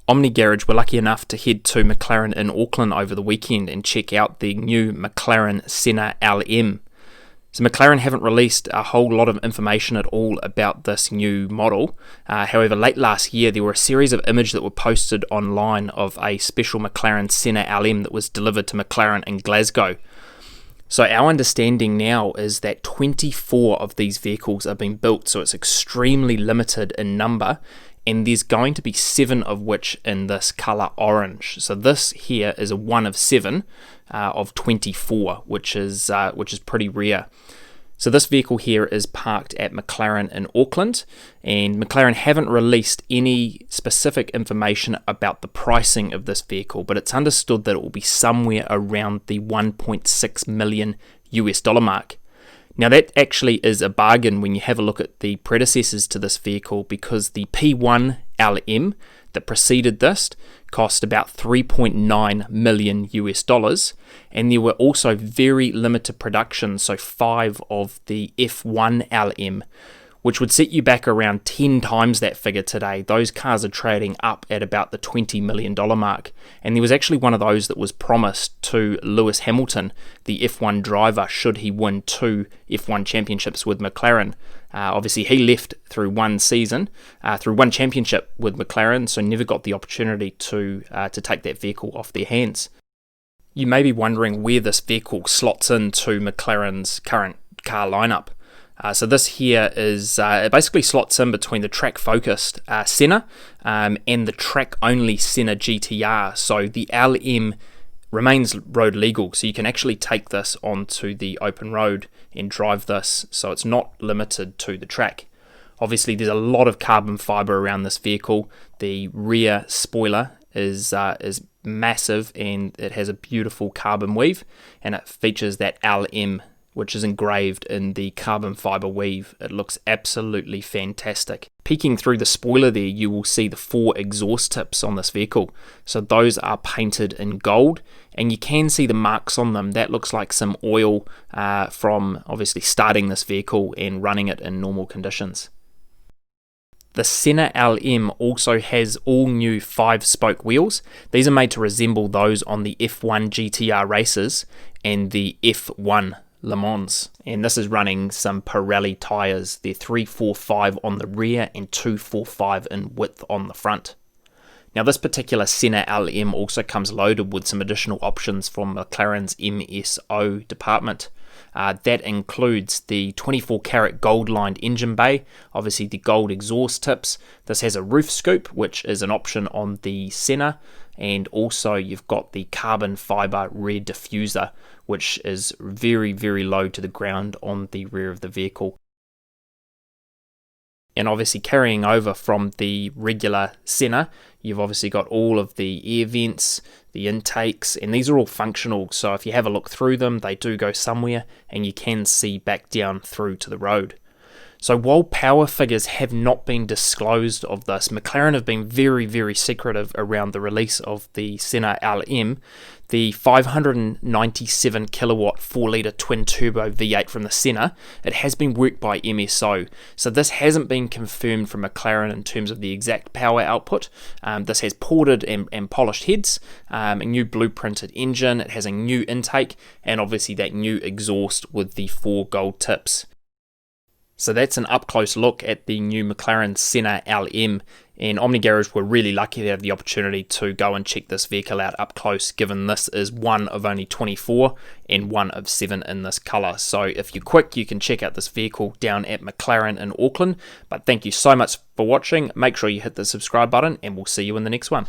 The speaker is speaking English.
Omni Garage were lucky enough to head to McLaren in Auckland over the weekend and check out the new McLaren Senna LM. So McLaren haven't released a whole lot of information at all about this new model. However, late last year there were a series of images that were posted online of a special McLaren Senna LM that was delivered to McLaren in Glasgow. So our understanding now is that 24 of these vehicles are being built, so it's extremely limited in number, and there's going to be 7 of which in this colour orange. So this here is a 1 of 7 of 24, which is pretty rare. So this vehicle here is parked at McLaren in Auckland, and McLaren haven't released any specific information about the pricing of this vehicle, but it's understood that it will be somewhere around the $1.6 million mark. Now that actually is a bargain when you have a look at the predecessors to this vehicle, because the P1 LM that preceded this cost about $3.9 million, and there were also very limited production, so 5 of the F1 LM, which would set you back around 10 times that figure today. Those cars are trading up at about the $20 million mark, and there was actually one of those that was promised to Lewis Hamilton, the F1 driver, should he win 2 F1 championships with McLaren. Obviously he left through one championship with McLaren, so never got the opportunity to take that vehicle off their hands. You may be wondering where this vehicle slots into McLaren's current car lineup. So this here is it basically slots in between the track-focused Senna and the track-only Senna GTR. So the LM remains road legal, so you can actually take this onto the open road and drive this, so it's not limited to the track. Obviously there's a lot of carbon fibre around this vehicle. The rear spoiler is massive, and it has a beautiful carbon weave, and it features that LM, which is engraved in the carbon fibre weave. It looks absolutely fantastic. Peeking through the spoiler there, you will see the 4 exhaust tips on this vehicle. So those are painted in gold, and you can see the marks on them. That looks like some oil from obviously starting this vehicle and running it in normal conditions. The Senna LM also has all new 5-spoke wheels. These are made to resemble those on the F1 GTR races and the F1 Le Mans, and this is running some Pirelli tyres. They're 345 on the rear and 245 in width on the front. Now this particular Senna LM also comes loaded with some additional options from McLaren's MSO department. That includes the 24 karat gold lined engine bay, obviously the gold exhaust tips. This has a roof scoop, which is an option on the Senna, and also you've got the carbon fibre rear diffuser, which is very, very low to the ground on the rear of the vehicle. And obviously carrying over from the regular Senna, you've obviously got all of the air vents, the intakes, and these are all functional, so if you have a look through them, they do go somewhere, and you can see back down through to the road. So while power figures have not been disclosed of this, McLaren have been very, very secretive around the release of the Senna LM. The 597 kilowatt 4-litre twin-turbo V8 from the Senna, it has been worked by MSO. So this hasn't been confirmed from McLaren in terms of the exact power output. This has ported and polished heads, a new blueprinted engine, it has a new intake, and obviously that new exhaust with the 4 gold tips. So that's an up-close look at the new McLaren Senna LM, and Omni Garage were really lucky to have the opportunity to go and check this vehicle out up close, given this is 1 of only 24 and 1 of 7 in this colour. So if you're quick, you can check out this vehicle down at McLaren in Auckland. But thank you so much for watching. Make sure you hit the subscribe button, and we'll see you in the next one.